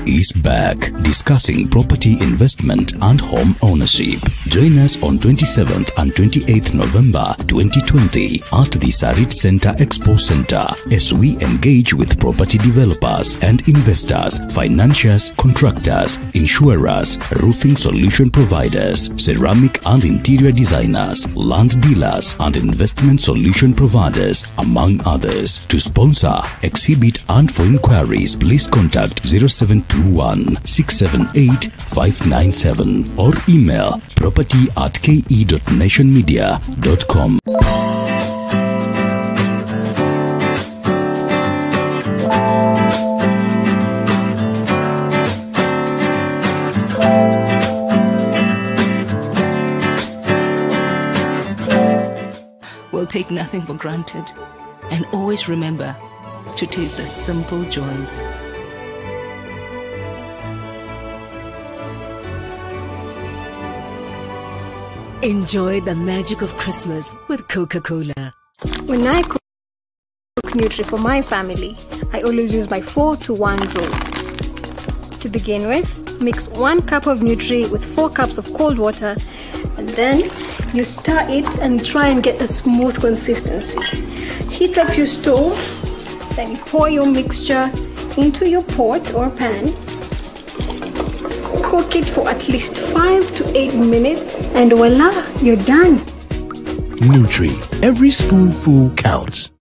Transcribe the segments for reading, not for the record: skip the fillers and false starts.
is back, discussing property investment and home ownership. Join us on 27th and 28th November 2020 at the Sarit Center Expo Center as we engage with property developers and investors, financiers, contractors, insurers, roofing solution providers, ceramic and interior designers, land dealers, and investment solution providers, among others. To sponsor, exhibit, and for inquiries, please contact 0721 678 597 or email property@ke.nationmedia.com. We'll take nothing for granted and always remember to taste the simple joys. Enjoy the magic of Christmas with Coca-Cola. When I cook Nutri for my family, I always use my 4-to-1 rule. To begin with, mix 1 cup of Nutri with 4 cups of cold water, and then you stir it and try and get a smooth consistency. Heat up your stove, then you pour your mixture into your pot or pan. Cook it for at least 5 to 8 minutes, and voila, you're done. Nutri, every spoonful counts.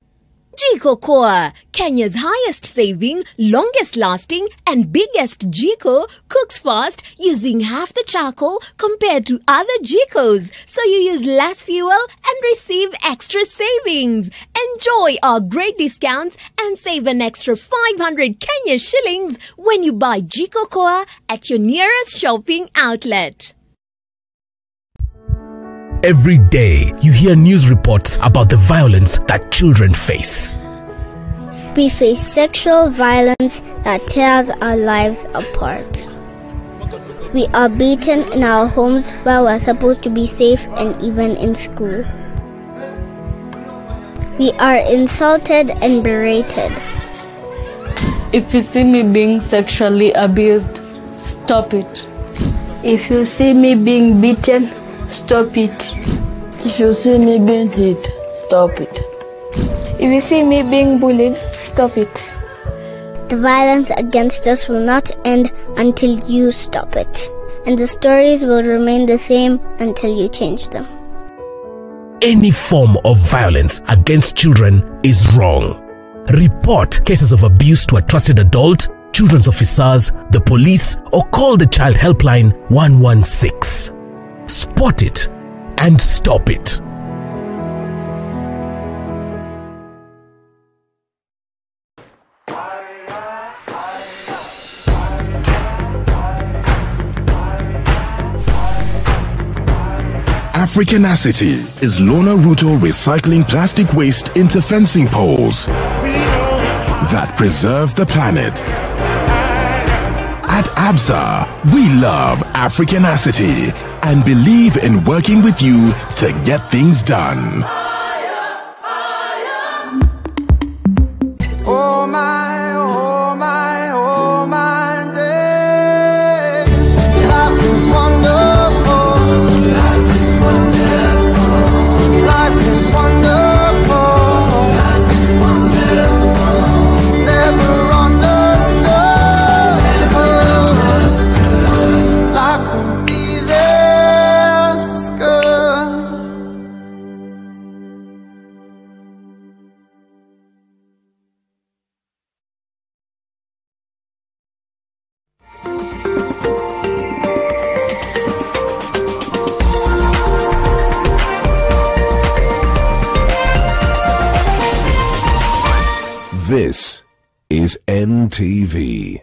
Jiko Koa, Kenya's highest saving, longest lasting and biggest Jiko, cooks fast using half the charcoal compared to other Jikos, so you use less fuel and receive extra savings. Enjoy our great discounts and save an extra 500 Kenya shillings when you buy Jiko Koa at your nearest shopping outlet. Every day, you hear news reports about the violence that children face. We face sexual violence that tears our lives apart. We are beaten in our homes while we're supposed to be safe and even in school. We are insulted and berated. If you see me being sexually abused, stop it. If you see me being beaten, stop it. If you see me being hit, stop it. If you see me being bullied, stop it. The violence against us will not end until you stop it. And the stories will remain the same until you change them. Any form of violence against children is wrong. Report cases of abuse to a trusted adult, children's officers, the police, or call the child helpline 116. Spot it and stop it. Africanacity is Lona Ruto recycling plastic waste into fencing poles that preserve the planet. At ABSA, we love Africanacity and believe in working with you to get things done. Oh my, oh my, oh my days. Life is wonderful. Life is wonderful. Life is wonderful. Life is wonderful. Never understood. Never understood. Life can be this good. This is NTV.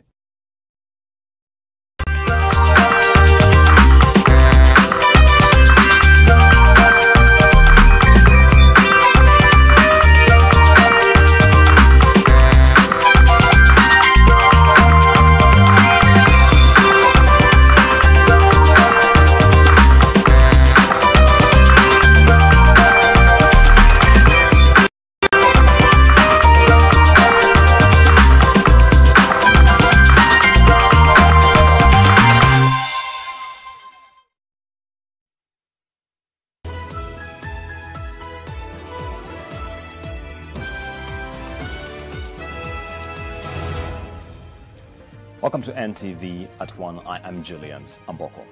Welcome to NTV at One. I am Julians Amboko.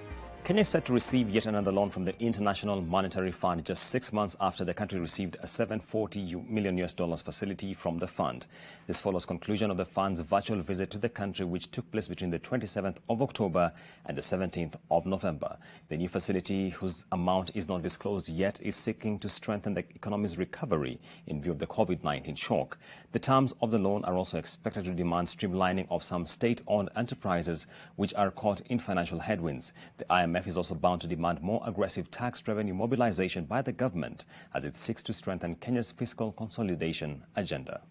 Kenya is set to receive yet another loan from the International Monetary Fund just 6 months after the country received a $740 million facility from the fund. This follows conclusion of the fund's virtual visit to the country, which took place between the 27th of October and the 17th of November. The new facility, whose amount is not disclosed yet, is seeking to strengthen the economy's recovery in view of the COVID-19 shock. The terms of the loan are also expected to demand streamlining of some state-owned enterprises which are caught in financial headwinds. The IMF is also bound to demand more aggressive tax revenue mobilization by the government as it seeks to strengthen Kenya's fiscal consolidation agenda.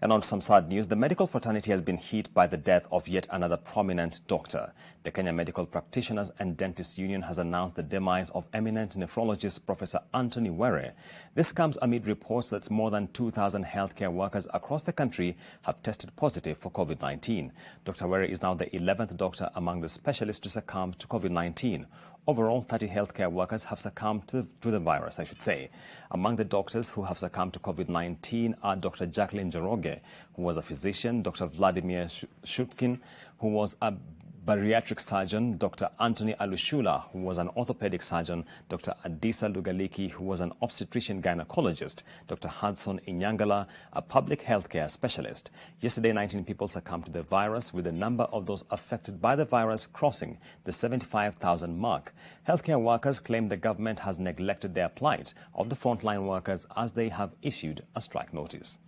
And on some sad news, the medical fraternity has been hit by the death of yet another prominent doctor. The Kenya Medical Practitioners and Dentists Union has announced the demise of eminent nephrologist Professor Anthony Were. This comes amid reports that more than 2,000 healthcare workers across the country have tested positive for COVID-19. Dr. Were is now the 11th doctor among the specialists to succumb to COVID-19. Overall, 30 healthcare workers have succumbed to the virus, I should say. Among the doctors who have succumbed to COVID-19 are Dr. Jacqueline Njoroge, who was a physician, Dr. Vladimir Shutkin, who was a bariatric surgeon, Dr. Anthony Alushula, who was an orthopedic surgeon, Dr. Adisa Lugaliki, who was an obstetrician gynecologist, Dr. Hudson Inyangala, a public healthcare specialist. Yesterday, 19 people succumbed to the virus, with the number of those affected by the virus crossing the 75,000 mark. Healthcare workers claim the government has neglected their plight of the frontline workers as they have issued a strike notice.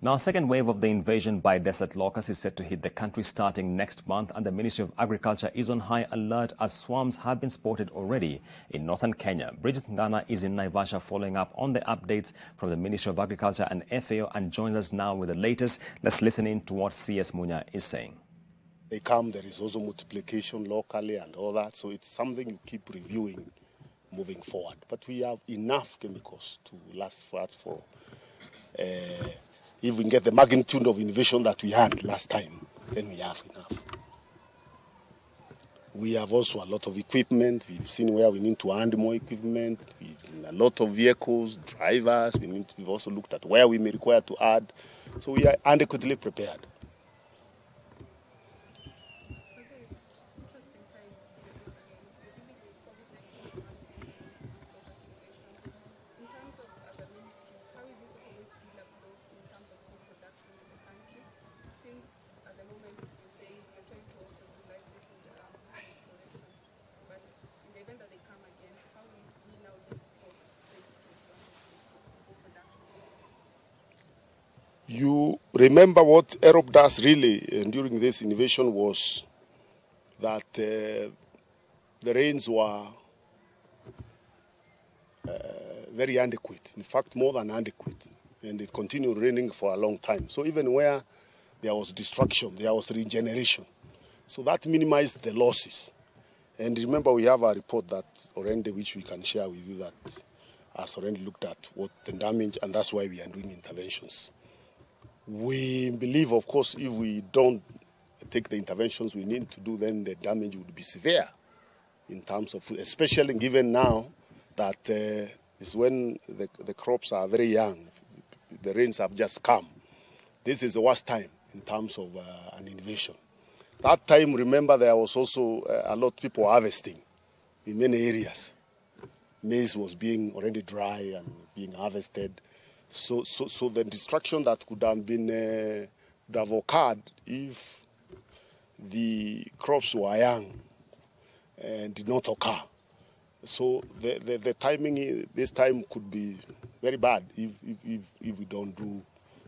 Now, a second wave of the invasion by desert locusts is set to hit the country starting next month, and the Ministry of Agriculture is on high alert as swarms have been spotted already in northern Kenya. Bridget Ngana is in Naivasha following up on the updates from the Ministry of Agriculture and FAO and joins us now with the latest. Let's listen in to what CS Munya is saying. They come, there is also multiplication locally and all that, so it's something you keep reviewing moving forward. But we have enough chemicals to last for us for... if we can get the magnitude of invasion that we had last time, then we have enough. We have also a lot of equipment. We've seen where we need to add more equipment. We've a lot of vehicles, drivers. We've also looked at where we may require to add. So we are adequately prepared. You remember what Europe does really during this invasion was that the rains were very adequate, in fact more than adequate, and it continued raining for a long time. So even where there was destruction, there was regeneration. So that minimized the losses. And remember, we have a report that already, which we can share with you, that has already looked at what the damage, and that's why we are doing interventions. We believe, of course, if we don't take the interventions we need to do, then the damage would be severe in terms of food, especially given now that is when the crops are very young. The rains have just come. This is the worst time in terms of an invasion. That time, remember, there was also a lot of people harvesting in many areas. Maize was being already dry and being harvested. So the destruction that could have been would have occurred if the crops were young and did not occur. So the timing this time could be very bad if we don't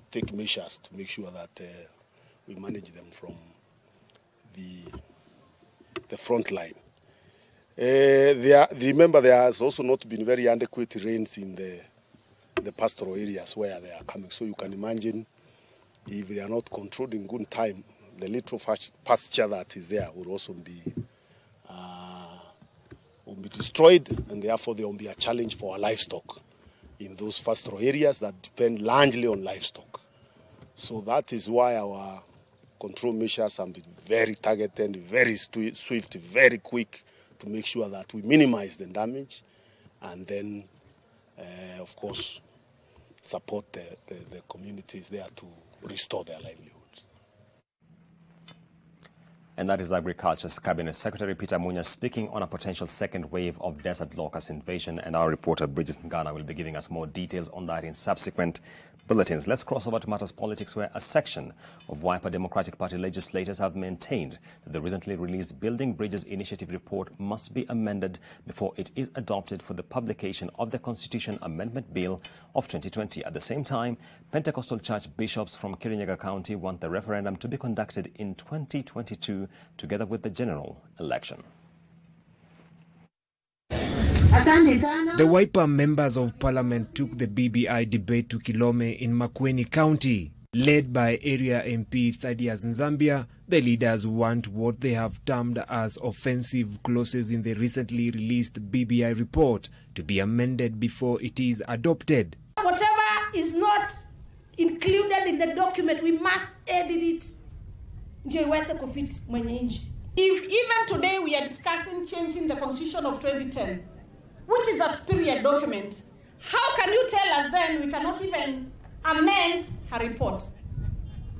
take measures to make sure that we manage them from the front line. Remember, there has also not been very adequate rains in the pastoral areas where they are coming. So you can imagine if they are not controlled in good time, the little pasture that is there will also be destroyed, and therefore there will be a challenge for our livestock in those pastoral areas that depend largely on livestock. So that is why our control measures have been very targeted, very swift, very quick, to make sure that we minimize the damage and then, of course, support the communities there to restore their livelihoods. And that is Agriculture's Cabinet Secretary Peter Munya speaking on a potential second wave of desert locust invasion. And our reporter Bridget Ngana will be giving us more details on that in subsequent bulletins. Let's cross over to matters politics, where a section of Wiper Democratic Party legislators have maintained that the recently released Building Bridges Initiative report must be amended before it is adopted for the publication of the Constitution Amendment Bill of 2020. At the same time, Pentecostal church bishops from Kirinyaga County want the referendum to be conducted in 2022 together with the general election. The Wiper members of parliament took the BBI debate to Kilome in Makueni County. Led by area MP Thaddeus Nzambia, the leaders want what they have termed as offensive clauses in the recently released BBI report to be amended before it is adopted. Whatever is not included in the document, we must edit it. If even today we are discussing changing the Constitution of 2010, which is a superior document, how can you tell us then we cannot even amend her report?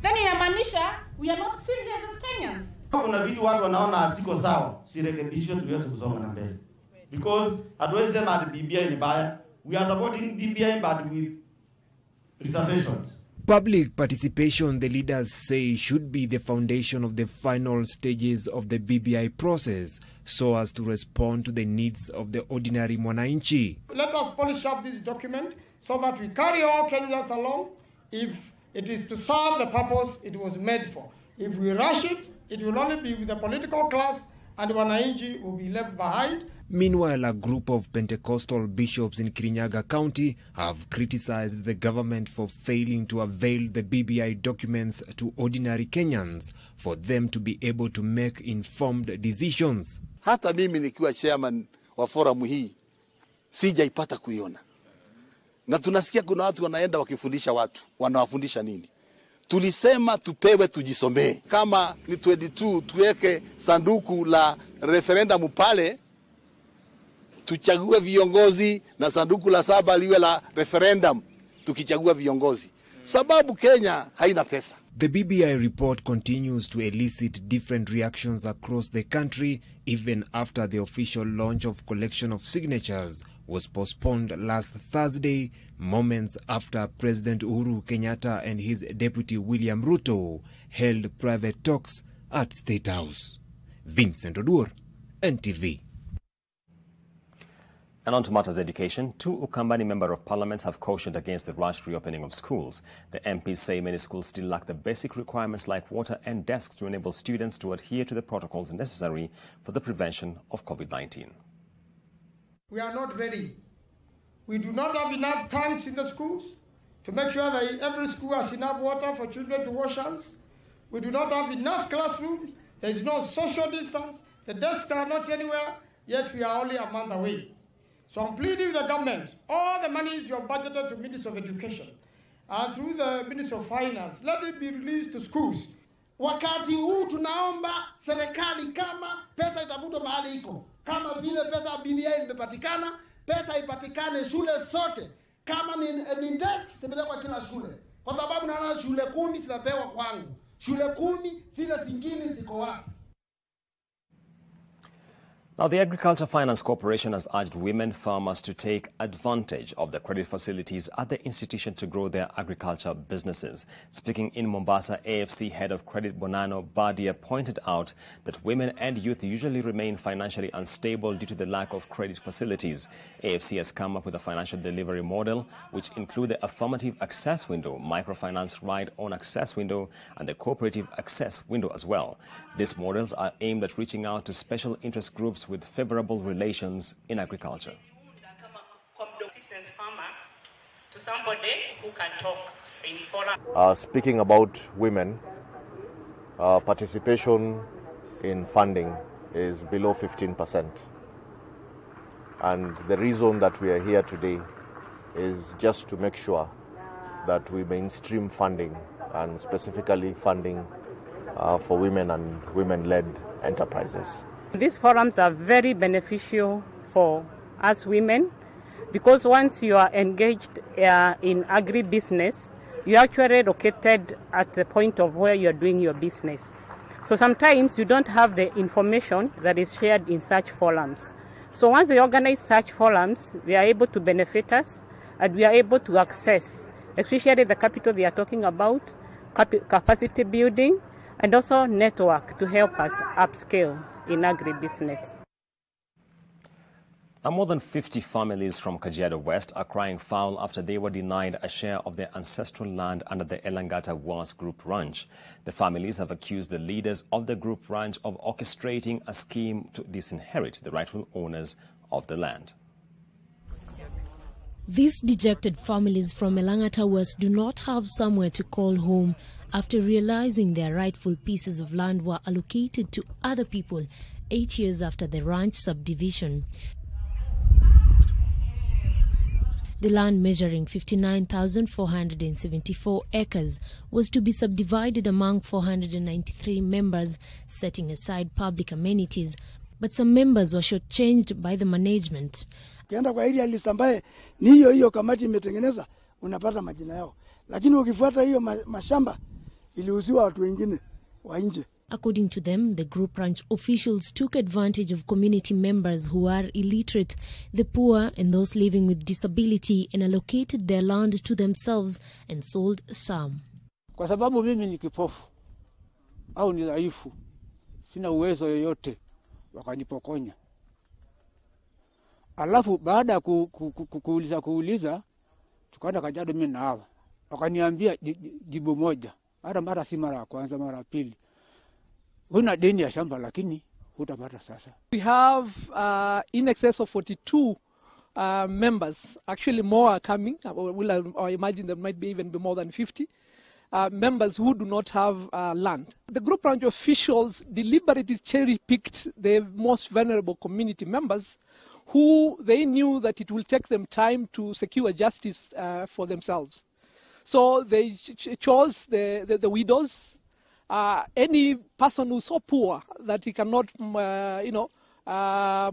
Then inamaanisha we are not serious as Kenyans. Kuna vitu watu wanaona haziko sawa, sirekebishwe tuweze kusonga na mbele. Because hatuwezi sema ati BBI ni baya. We are supporting BBI but with reservations. Public participation, the leaders say, should be the foundation of the final stages of the BBI process so as to respond to the needs of the ordinary mwananchi. Let us polish up this document so that we carry all Kenyans along. If it is to serve the purpose it was made for. If we rush it, it will only be with the political class and wananchi will be left behind. Meanwhile, a group of Pentecostal bishops in Kirinyaga County have criticized the government for failing to avail the BBI documents to ordinary Kenyans for them to be able to make informed decisions. Hata mimi nikiwa chairman wa forum hii sijaipata kuiona. Na tunasikia kuna watu wanaenda wakifundisha watu. Wanawafundisha nini? Tulisema tupewe tujisomee. Kama ni 22 tuweke sanduku la referendum pale, tuchague viongozi, na sanduku la 7 liwe la referendum tukichagua viongozi. Sababu Kenya haina pesa. The BBI report continues to elicit different reactions across the country even after the official launch of collection of signatures was postponed last Thursday, moments after President Uhuru Kenyatta and his deputy William Ruto held private talks at State House. Vincent Odur, NTV. And on to matters education, 2 Ukambani Member of Parliament have cautioned against the rushed reopening of schools. The MPs say many schools still lack the basic requirements like water and desks to enable students to adhere to the protocols necessary for the prevention of COVID-19. We are not ready. We do not have enough tanks in the schools to make sure that every school has enough water for children to wash hands. We do not have enough classrooms. There is no social distance. The desks are not anywhere, yet we are only a month away. So I'm pleading with the government, all the monies you have budgeted to Ministry of Education and through the Ministry of Finance, let it be released to schools. Wakati huu tunaomba serikali kama pesa itafutwa mahali iko. Kama vile pesa BBI imepatikana, pesa ipatikane shule sote. Kama ni desk zipelekwe kila shule. Kwa sababu naona shule 10 zinapewa kwangu. Shule 10 zile zingine ziko wapi? Now, the Agriculture Finance Corporation has urged women farmers to take advantage of the credit facilities at the institution to grow their agriculture businesses. Speaking in Mombasa, AFC head of credit Bonano Badia pointed out that women and youth usually remain financially unstable due to the lack of credit facilities. AFC has come up with a financial delivery model which include the affirmative access window, microfinance ride-on access window, and the cooperative access window as well. These models are aimed at reaching out to special interest groups with favorable relations in agriculture. To somebody who can talk. Speaking about women, participation in funding is below 15%. And the reason that we are here today is just to make sure that we mainstream funding, and specifically funding for women and women-led enterprises. These forums are very beneficial for us women because once you are engaged in agribusiness, you're actually located at the point of where you're doing your business. So sometimes you don't have the information that is shared in such forums. So once they organize such forums, they are able to benefit us and we are able to access, especially the capital they are talking about, capacity building, and also network to help us upscale in agribusiness. Now, more than 50 families from Kajiado West are crying foul after they were denied a share of their ancestral land under the Elangata Was Group Ranch. The families have accused the leaders of the group ranch of orchestrating a scheme to disinherit the rightful owners of the land. These dejected families from Elangata West do not have somewhere to call home after realizing their rightful pieces of land were allocated to other people 8 years after the ranch subdivision. The land, measuring 59,474 acres, was to be subdivided among 493 members, setting aside public amenities, but some members were shortchanged by the management. Ukienda kwa area list ambaye ni hiyo kamati imetengeneza unapata majina yao, lakini ukifuata hiyo mashamba iliuziwa watu wengine wa nje. According to them, the group ranch officials took advantage of community members who are illiterate, the poor and those living with disability and allocated their land to themselves and sold some. Kwa sababu mimi ni kipofu au ni dhaifu, sina uwezo yoyote, wakanipokonya. Alafu baada ya kuuliza tukaenda Kajiado mimi na hawa. Wakaniambia jibu moja. Mara si mara ya kwanza, mara pili. Huna deni ya shamba lakini hutapata sasa. We have in excess of 42 members. Actually more are coming. I imagine there might be even more than 50 members who do not have land. The group ranch officials deliberately cherry-picked the most vulnerable community members who they knew that it will take them time to secure justice for themselves. So they chose the widows, any person who's so poor that he cannot,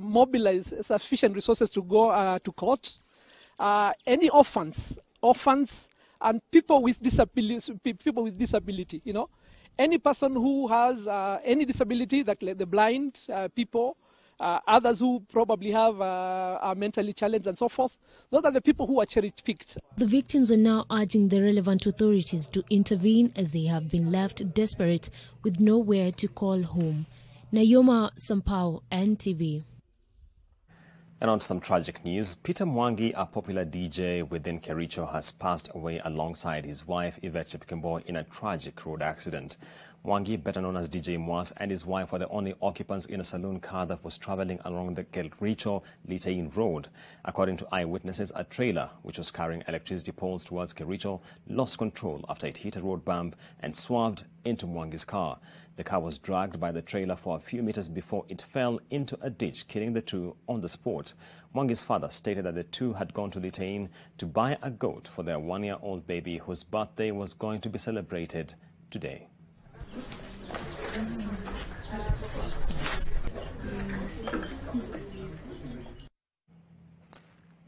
mobilize sufficient resources to go to court, any orphans, and people with disability, any person who has any disability, like the blind people, others who probably have are mentally challenged and so forth. Those are the people who are cherry-picked. The victims are now urging the relevant authorities to intervene as they have been left desperate with nowhere to call home. Nayoma Sampao, NTV. And on some tragic news, Peter Mwangi, a popular DJ within Kericho, has passed away alongside his wife Yvette Chepkemboy in a tragic road accident. Mwangi, better known as DJ Mwas, and his wife were the only occupants in a saloon car that was traveling along the Kericho-Litein Road. According to eyewitnesses, a trailer, which was carrying electricity poles towards Kericho, lost control after it hit a road bump and swerved into Mwangi's car. The car was dragged by the trailer for a few meters before it fell into a ditch, killing the two on the spot. Mwangi's father stated that the two had gone to Litein to buy a goat for their one-year-old baby whose birthday was going to be celebrated today.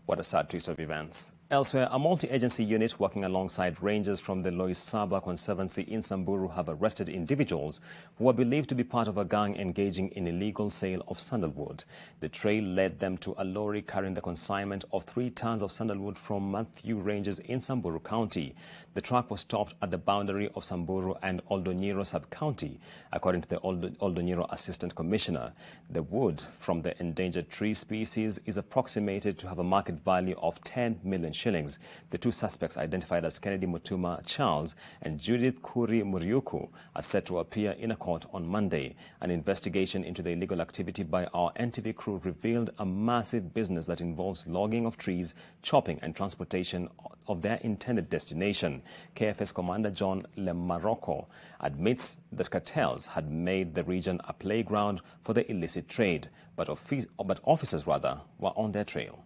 What a sad twist of events. Elsewhere, a multi-agency unit working alongside rangers from the Loisaba Conservancy in Samburu have arrested individuals who are believed to be part of a gang engaging in illegal sale of sandalwood. The trail led them to a lorry carrying the consignment of 3 tons of sandalwood from Matthew Ranges in Samburu County. The truck was stopped at the boundary of Samburu and Oldonyiro Sub-County. According to the Oldonyiro Assistant Commissioner, the wood from the endangered tree species is approximated to have a market value of 10 million shillings. The two suspects, identified as Kennedy Mutuma Charles and Judith Kuri Muriuku, are set to appear in a court on Monday. An investigation into the illegal activity by our NTV crew revealed a massive business that involves logging of trees, chopping and transportation of their intended destination. KFS Commander John Lemarocco admits that cartels had made the region a playground for the illicit trade, but officers were on their trail.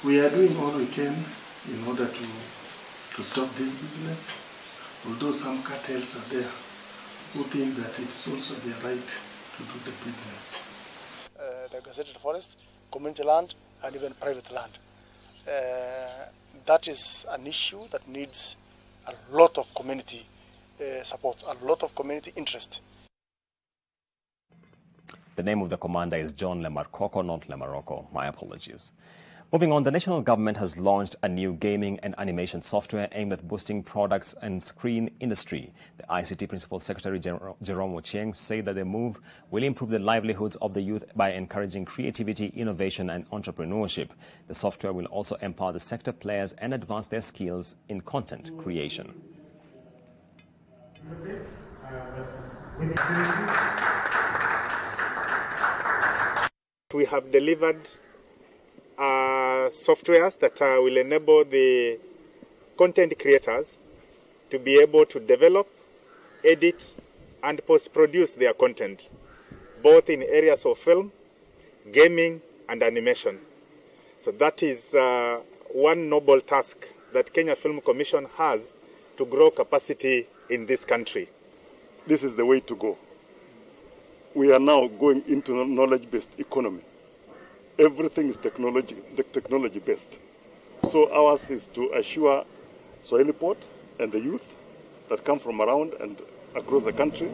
We are doing all we can in order to stop this business. although some cartels are there who think that it's also their right to do the business. The gazetted forest, community land, and even private land. That is an issue that needs a lot of community support, a lot of community interest. The name of the commander is John Lemarkoko, not Lemaroko. My apologies. Moving on, the national government has launched a new gaming and animation software aimed at boosting products and screen industry. The ICT Principal Secretary Jerome Ochieng said that the move will improve the livelihoods of the youth by encouraging creativity, innovation and entrepreneurship. The software will also empower the sector players and advance their skills in content creation. We have delivered softwares that will enable the content creators to be able to develop, edit, and post-produce their content, both in areas of film, gaming, and animation. So that is one noble task that Kenya Film Commission has to grow capacity in this country. This is the way to go. We are now going into a knowledge-based economy. Everything is technology-based. So ours is to assure Swahili Port and the youth that come from around and across the country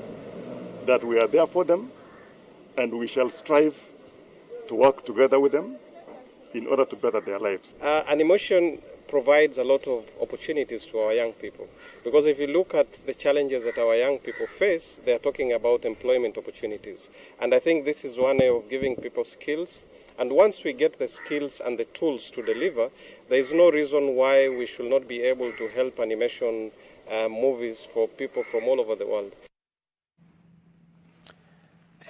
that we are there for them, and we shall strive to work together with them in order to better their lives. Animation provides a lot of opportunities to our young people, because if you look at the challenges that our young people face, they are talking about employment opportunities. And I think this is one way of giving people skills. And once we get the skills and the tools to deliver, there is no reason why we should not be able to help animation movies for people from all over the world.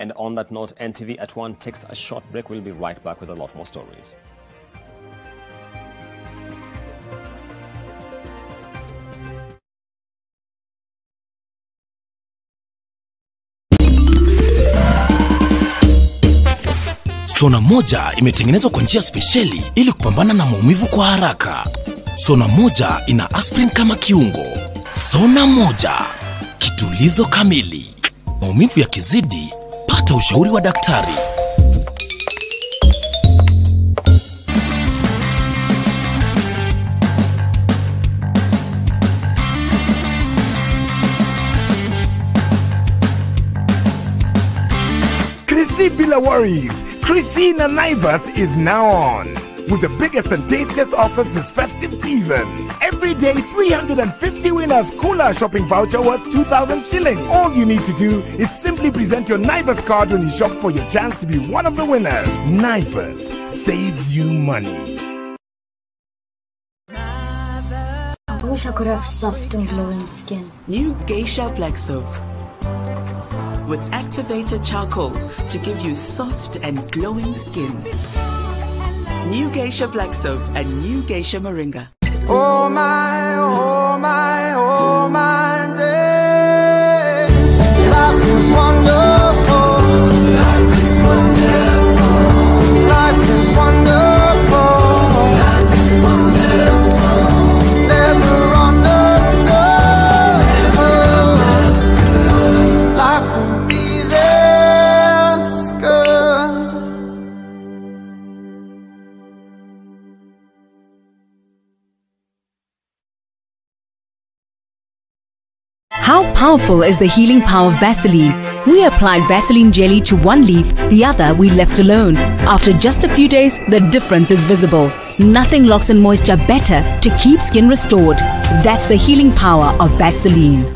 And on that note, NTV at One takes a short break. We'll be right back with a lot more stories. Sona moja imetengenezwa kwa njia spesheli ili kupambana na maumivu kwa haraka. Sona moja ina aspirin kama kiungo. Sona moja, kitulizo kamili. Maumivu yakizidi, pata ushauri wa daktari. Chrissy bila worries. Chrissy na Naivas is now on with the biggest and tastiest offers this festive season. Every day, 350 winners Kula shopping voucher worth 2,000 shillings. All you need to do is simply present your Naivas card when you shop for your chance to be one of the winners. Naivas saves you money. I wish I could have soft and glowing skin. New Geisha Black Soap with activated charcoal to give you soft and glowing skin. New Geisha Black Soap and New Geisha Moringa. Oh my, oh my, oh my day. Life is wonderful. Life is wonderful. Life is wonderful. Life is wonderful. Never understood. Life can be this good. How powerful is the healing power of Vaseline? We applied Vaseline jelly to one leaf, the other we left alone. After just a few days, the difference is visible. Nothing locks in moisture better to keep skin restored. That's the healing power of Vaseline.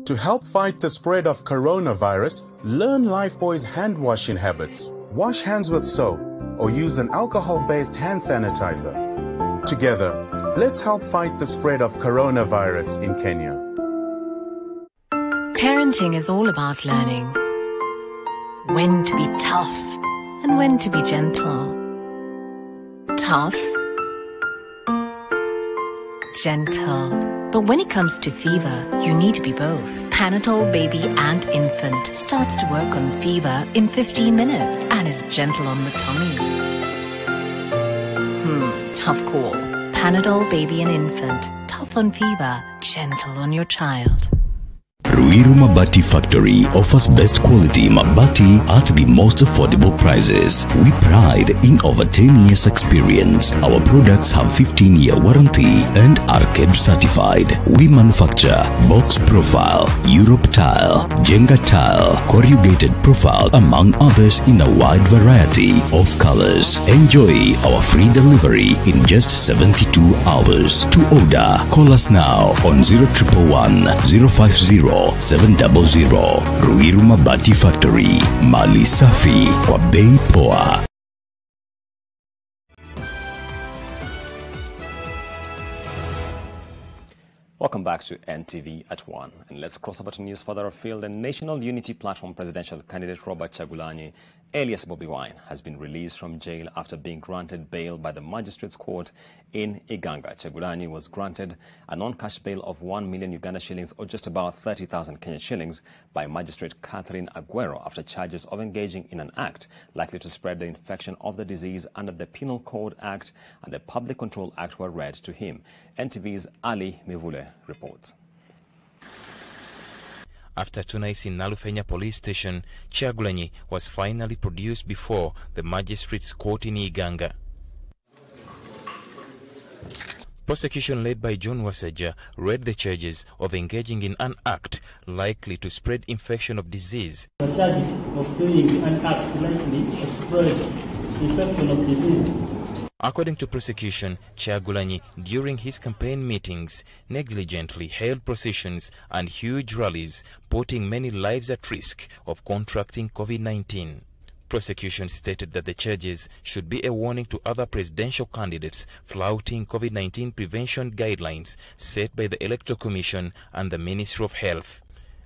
To help fight the spread of coronavirus, learn Lifebuoy's hand washing habits. Wash hands with soap or use an alcohol-based hand sanitizer. Together, Let's help fight the spread of coronavirus in Kenya. Parenting is all about learning when to be tough and when to be gentle. Tough, gentle. But when it comes to fever, you need to be both. Panadol Baby and Infant starts to work on fever in 15 minutes and is gentle on the tummy. Tough call. Panadol Baby and Infant. Tough on fever, gentle on your child. Ruiru Mabati Factory offers best quality Mabati at the most affordable prices. We pride in over 10 years experience. Our products have 15-year warranty and are KEB certified. We manufacture box profile, Europe tile, Jenga tile, corrugated profile, among others in a wide variety of colors. Enjoy our free delivery in just 72 hours. To order, call us now on 0111 050 700. Ruiru Mabati Factory, mali safi kwa bei poa. Welcome back to NTV at One, and let's cross over to news further afield. The National Unity Platform presidential candidate Robert Chagulanyi, alias Bobby Wine, has been released from jail after being granted bail by the Magistrates Court in Iganga. Chagulanyi was granted a non-cash bail of 1 million Uganda shillings, or just about 30,000 Kenyan shillings, by Magistrate Catherine Aguero after charges of engaging in an act likely to spread the infection of the disease under the Penal Code Act and the Public Control Act were read to him. NTV's Ali Mivule reports. After 2 nights in Nalufenya police station, Chagulanyi was finally produced before the Magistrates Court in Iganga. Prosecution led by John Waseja read the charges of engaging in an act likely to spread infection of disease. The charge of doing an act likely to spread infection of disease. According to prosecution, Chagulanyi, during his campaign meetings, negligently held processions and huge rallies, putting many lives at risk of contracting COVID-19. Prosecution stated that the charges should be a warning to other presidential candidates flouting COVID-19 prevention guidelines set by the Electoral Commission and the Ministry of Health.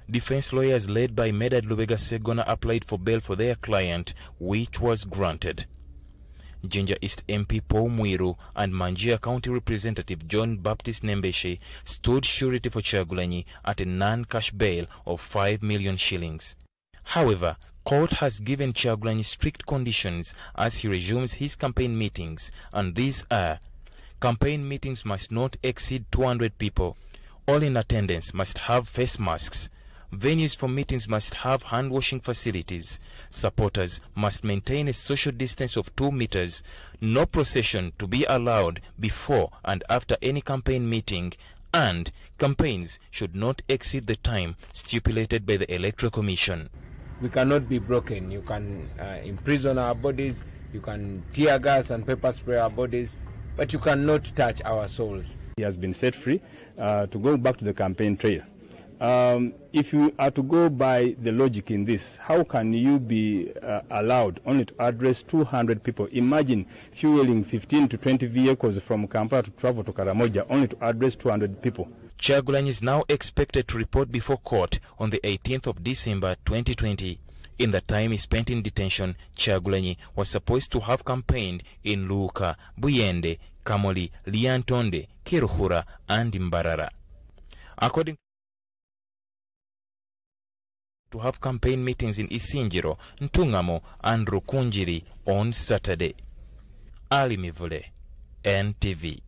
Defense lawyers led by Medad Lubega Segona applied for bail for their client, which was granted. Jinja East MP Paul Mwiru and Manjia County Representative John Baptist Nembeshe stood surety for Chagulanyi at a non-cash bail of 5 million shillings. However, court has given Chagulanyi strict conditions as he resumes his campaign meetings, and these are: campaign meetings must not exceed 200 people. All in attendance must have face masks. Venues for meetings must have hand-washing facilities. Supporters must maintain a social distance of 2 meters. No procession to be allowed before and after any campaign meeting, and campaigns should not exceed the time stipulated by the Electoral Commission. We cannot be broken. You can imprison our bodies, you can tear gas and pepper spray our bodies, but you cannot touch our souls. He has been set free to go back to the campaign trail. If you are to go by the logic in this, how can you be allowed only to address 200 people? Imagine fueling 15 to 20 vehicles from Kampala to travel to Karamoja only to address 200 people. Chagulanyi is now expected to report before court on the 18th of December 2020. In the time he spent in detention, Chagulanyi was supposed to have campaigned in Luuka, Buyende, Kamoli, Liantonde, Kiruhura, and Mbarara. According to have campaign meetings in Isinjiro, Ntungamo, and Rukunjiri on Saturday. Ali Mivule, NTV.